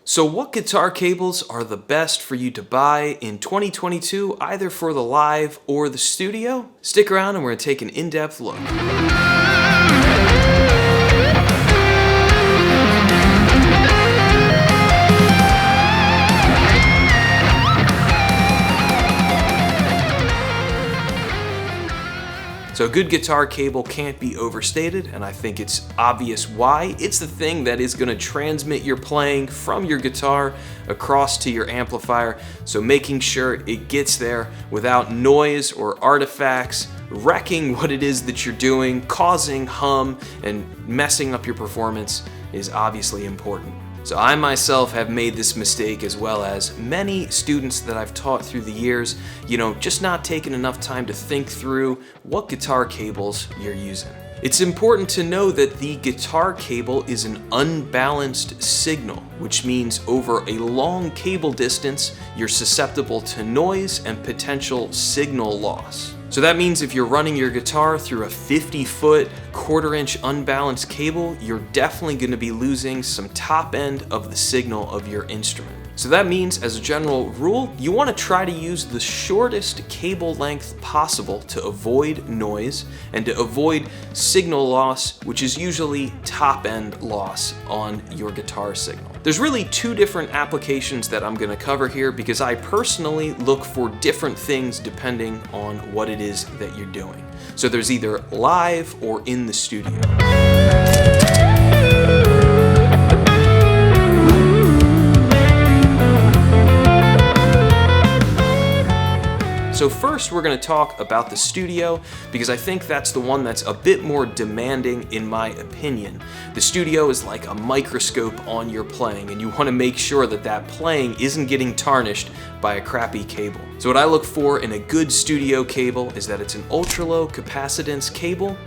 So what guitar cables are the best for you to buy in 2022, either for the live or the studio? Stick around and we're going to take an in-depth look. So a good guitar cable can't be overstated, and I think it's obvious why. It's the thing that is going to transmit your playing from your guitar across to your amplifier, so making sure it gets there without noise or artifacts wrecking what it is that you're doing, causing hum, and messing up your performance is obviously important. So I myself have made this mistake, as well as many students that I've taught through the years, just not taking enough time to think through what guitar cables you're using. It's important to know that the guitar cable is an unbalanced signal, which means over a long cable distance, you're susceptible to noise and potential signal loss. So that means if you're running your guitar through a 50-foot, quarter-inch unbalanced cable, you're definitely going to be losing some top end of the signal of your instrument. So that means, as a general rule, you want to try to use the shortest cable length possible to avoid noise and to avoid signal loss, which is usually top end loss on your guitar signal. There's really two different applications that I'm going to cover here, because I personally look for different things depending on what it is that you're doing. So there's either live or in the studio. So first we're going to talk about the studio, because I think that's the one that's a bit more demanding in my opinion. The studio is like a microscope on your playing, and you want to make sure that that playing isn't getting tarnished by a crappy cable. So what I look for in a good studio cable is that it's an ultra-low capacitance cable,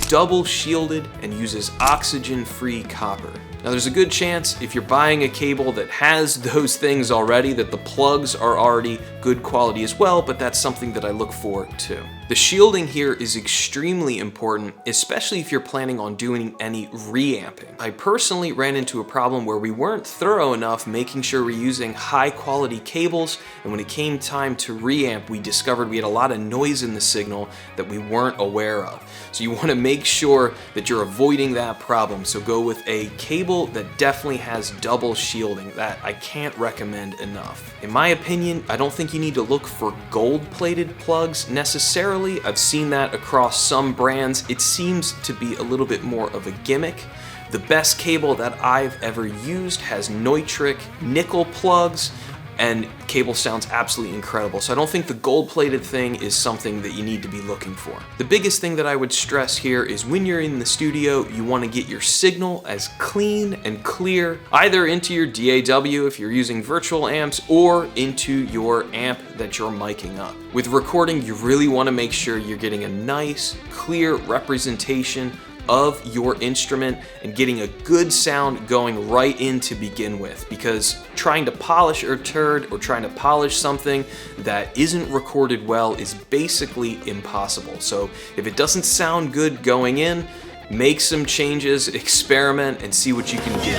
double shielded, and uses oxygen-free copper. Now there's a good chance, if you're buying a cable that has those things already, that the plugs are already good quality as well, but that's something that I look for too. The shielding here is extremely important, especially if you're planning on doing any reamping. I personally ran into a problem where we weren't thorough enough making sure we're using high quality cables, and when it came time to reamp, we discovered we had a lot of noise in the signal that we weren't aware of. So you want to make sure that you're avoiding that problem, so go with a cable that definitely has double shielding. That I can't recommend enough. In my opinion, I don't think you need to look for gold-plated plugs necessarily. I've seen that across some brands. It seems to be a little bit more of a gimmick. The best cable that I've ever used has Neutrik nickel plugs, and cable sounds absolutely incredible. So I don't think the gold-plated thing is something that you need to be looking for. The biggest thing that I would stress here is when you're in the studio, you want to get your signal as clean and clear, either into your DAW if you're using virtual amps, or into your amp that you're miking up. With recording, you really want to make sure you're getting a nice, clear representation of your instrument and getting a good sound going right in to begin with, because trying to polish a turd or trying to polish something that isn't recorded well is basically impossible. So if it doesn't sound good going in, make some changes, experiment, and see what you can do.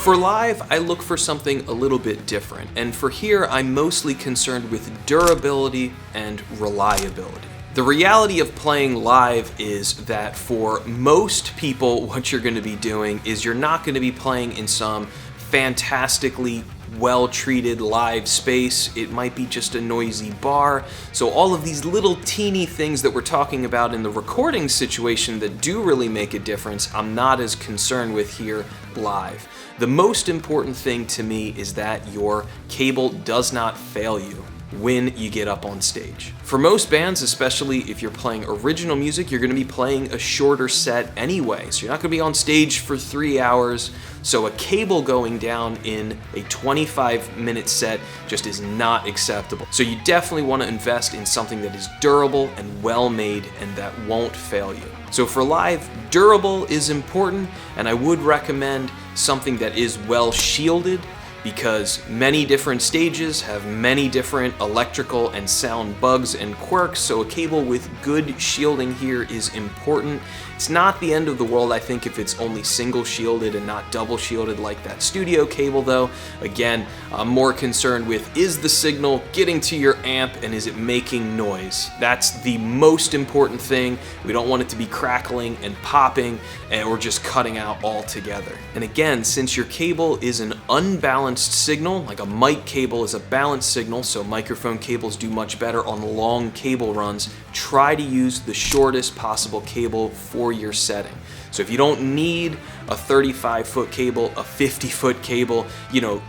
For live, I look for something a little bit different, and for here, I'm mostly concerned with durability and reliability. The reality of playing live is that for most people, what you're going to be doing is you're not going to be playing in some fantastically well-treated live space. It might be just a noisy bar. So all of these little teeny things that we're talking about in the recording situation that do really make a difference, I'm not as concerned with here live. The most important thing to me is that your cable does not fail you when you get up on stage. For most bands, especially if you're playing original music, you're going to be playing a shorter set anyway, so you're not going to be on stage for 3 hours, so a cable going down in a 25-minute set just is not acceptable. So you definitely want to invest in something that is durable and well-made and that won't fail you. So for live, durable is important, and I would recommend something that is well shielded, because many different stages have many different electrical and sound bugs and quirks, so a cable with good shielding here is important. It's not the end of the world, I think, if it's only single shielded and not double shielded like that studio cable though. Again, I'm more concerned with, is the signal getting to your amp and is it making noise? That's the most important thing. We don't want it to be crackling and popping or just cutting out altogether. And again, since your cable is an unbalanced signal, like a mic cable is a balanced signal, so microphone cables do much better on long cable runs, try to use the shortest possible cable for your setting. So if you don't need a 35-foot cable, a 50-foot cable,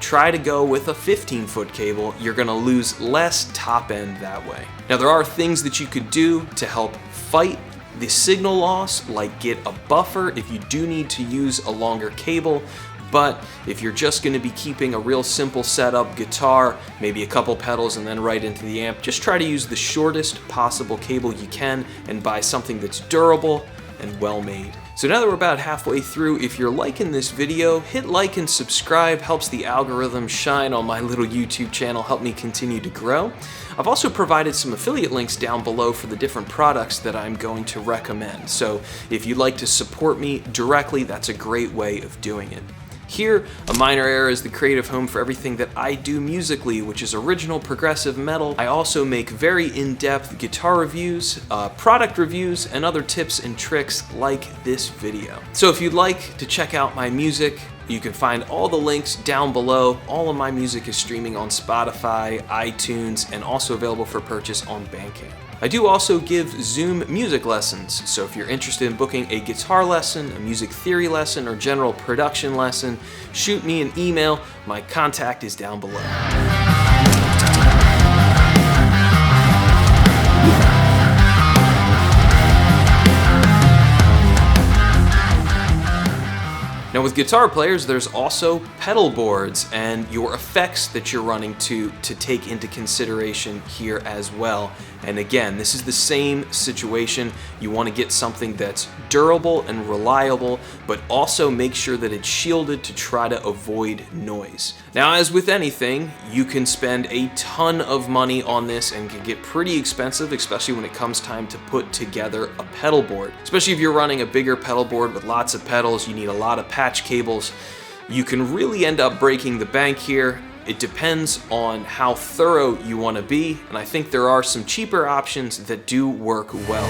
try to go with a 15-foot cable. You're gonna lose less top end that way. Now there are things that you could do to help fight the signal loss, like get a buffer if you do need to use a longer cable. But if you're just going to be keeping a real simple setup, guitar, maybe a couple pedals and then right into the amp, just try to use the shortest possible cable you can and buy something that's durable and well made. So now that we're about halfway through, if you're liking this video, hit like and subscribe. Helps the algorithm shine on my little YouTube channel, help me continue to grow. I've also provided some affiliate links down below for the different products that I'm going to recommend. So if you'd like to support me directly, that's a great way of doing it. Here, A Minor Error is the creative home for everything that I do musically, which is original progressive metal. I also make very in-depth guitar reviews, product reviews, and other tips and tricks like this video. So if you'd like to check out my music, you can find all the links down below. All of my music is streaming on Spotify, iTunes, and also available for purchase on Bandcamp. I do also give Zoom music lessons, so if you're interested in booking a guitar lesson, a music theory lesson, or general production lesson, shoot me an email. My contact is down below. Now with guitar players, there's also pedal boards and your effects that you're running to take into consideration here as well. And again, this is the same situation. You want to get something that's durable and reliable, but also make sure that it's shielded to try to avoid noise. Now, as with anything, you can spend a ton of money on this and can get pretty expensive, especially when it comes time to put together a pedal board. Especially if you're running a bigger pedal board with lots of pedals, you need a lot of patch cables. You can really end up breaking the bank here. It depends on how thorough you want to be, and I think there are some cheaper options that do work well.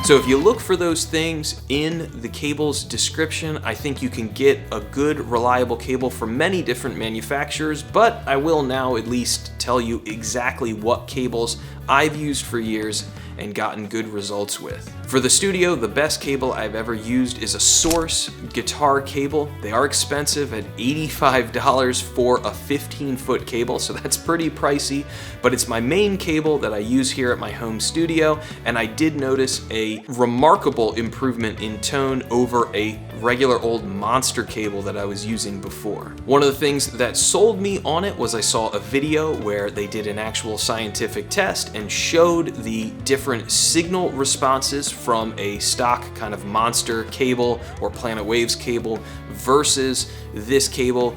So if you look for those things in the cable's description, I think you can get a good, reliable cable from many different manufacturers, but I will now at least tell you exactly what cables I've used for years and gotten good results with. For the studio, the best cable I've ever used is a Source guitar cable. They are expensive at $85 for a 15-foot cable, so that's pretty pricey, but it's my main cable that I use here at my home studio, and I did notice a remarkable improvement in tone over a regular old monster cable that I was using before. One of the things that sold me on it was I saw a video where they did an actual scientific test and showed the different signal responses from a stock kind of monster cable or Planet Waves cable versus this cable.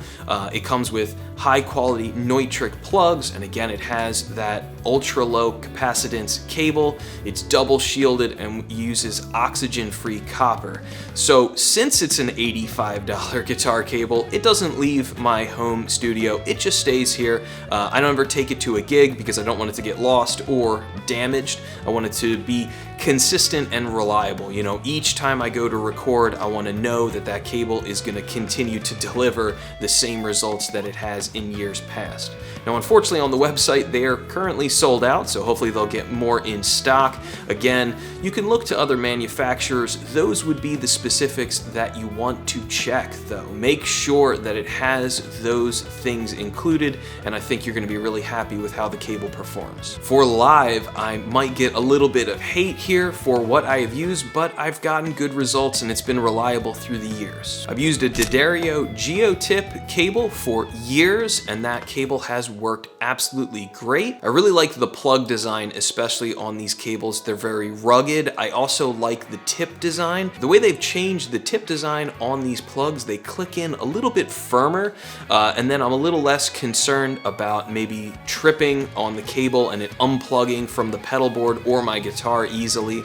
It comes with high quality Neutrik plugs, and again it has that ultra low capacitance cable. It's double shielded and uses oxygen free copper. So since it's an $85 guitar cable, it doesn't leave my home studio, it just stays here. I don't ever take it to a gig because I don't want it to get lost or damaged. I want it to be consistent and reliable. You know, each time I go to record, I want to know that that cable is going to continue to deliver the same results that it has in years past. Now, unfortunately, on the website, they are currently sold out, so hopefully they'll get more in stock. Again, you can look to other manufacturers. Those would be the specifics that you want to check, though. Make sure that it has those things included, and I think you're going to be really happy with how the cable performs. For live, I might get a little bit of hate here for what I have used, but I've gotten good results and it's been reliable through the years. I've used a D'Addario geotip cable for years, and that cable has worked absolutely great. I really like the plug design, especially on these cables. They're very rugged. I also like the tip design. The way they've changed the tip design on these plugs, they click in a little bit firmer, and then I'm a little less concerned about maybe tripping on the cable and it unplugging from the pedal board or my guitar easily.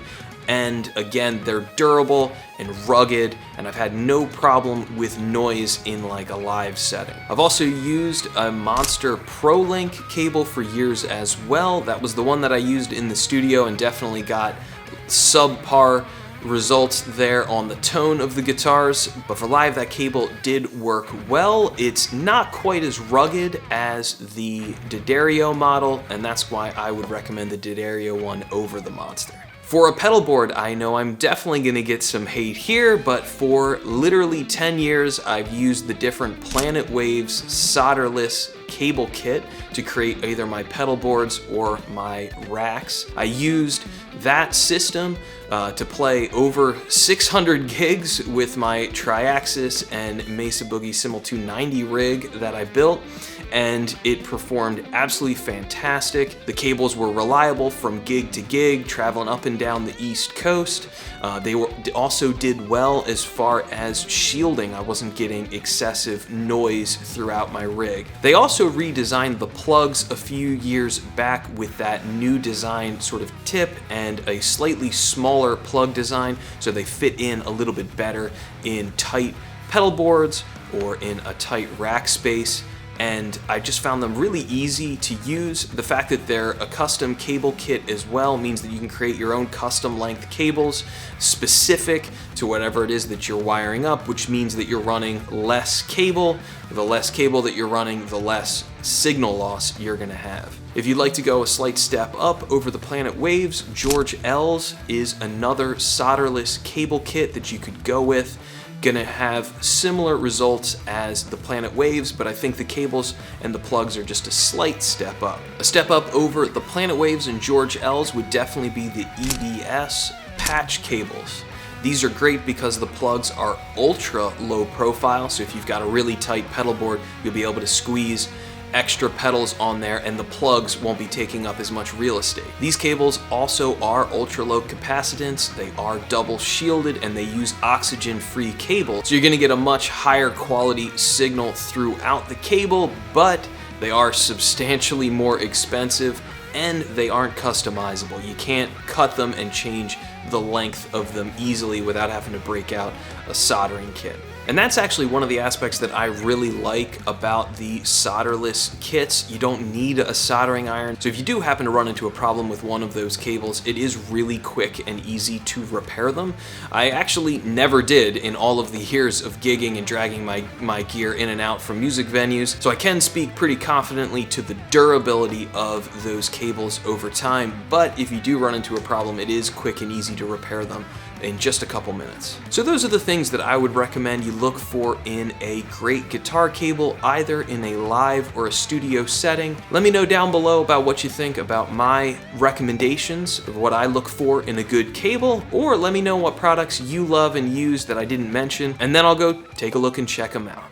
And again, they're durable and rugged, and I've had no problem with noise in like a live setting. I've also used a Monster ProLink cable for years as well. That was the one that I used in the studio and definitely got subpar results there on the tone of the guitars, but for live that cable did work well. It's not quite as rugged as the D'Addario model, and that's why I would recommend the D'Addario one over the Monster. For a pedal board, I know I'm definitely gonna get some hate here, but for literally 10 years, I've used the different Planet Waves solderless cable kit to create either my pedal boards or my racks. I used that system to play over 600 gigs with my Triaxis and Mesa Boogie Simul 290 rig that I built, and it performed absolutely fantastic. The cables were reliable from gig to gig, traveling up and down the East Coast. They also did well as far as shielding. I wasn't getting excessive noise throughout my rig. They also redesigned the plugs a few years back with that new design sort of tip and a slightly smaller plug design, so they fit in a little bit better in tight pedal boards or in a tight rack space. And I just found them really easy to use. The fact that they're a custom cable kit as well means that you can create your own custom length cables specific to whatever it is that you're wiring up, which means that you're running less cable. The less cable that you're running, the less signal loss you're gonna have. If you'd like to go a slight step up over the Planet Waves, George L's is another solderless cable kit that you could go with. Gonna have similar results as the Planet Waves, but I think the cables and the plugs are just a slight step up. A step up over the Planet Waves and George L's would definitely be the EBS patch cables. These are great because the plugs are ultra low profile, so if you've got a really tight pedal board, you'll be able to squeeze extra pedals on there and the plugs won't be taking up as much real estate. These cables also are ultra low capacitance, they are double shielded, and they use oxygen-free cable, so you're gonna get a much higher quality signal throughout the cable, but they are substantially more expensive and they aren't customizable. You can't cut them and change the length of them easily without having to break out a soldering kit. And that's actually one of the aspects that I really like about the solderless kits. You don't need a soldering iron. So if you do happen to run into a problem with one of those cables, it is really quick and easy to repair them. I actually never did in all of the years of gigging and dragging my gear in and out from music venues. So I can speak pretty confidently to the durability of those cables over time. But if you do run into a problem, it is quick and easy to repair them in just a couple minutes. So those are the things that I would recommend you look for in a great guitar cable, either in a live or a studio setting. Let me know down below about what you think about my recommendations of what I look for in a good cable, or let me know what products you love and use that I didn't mention, and then I'll go take a look and check them out.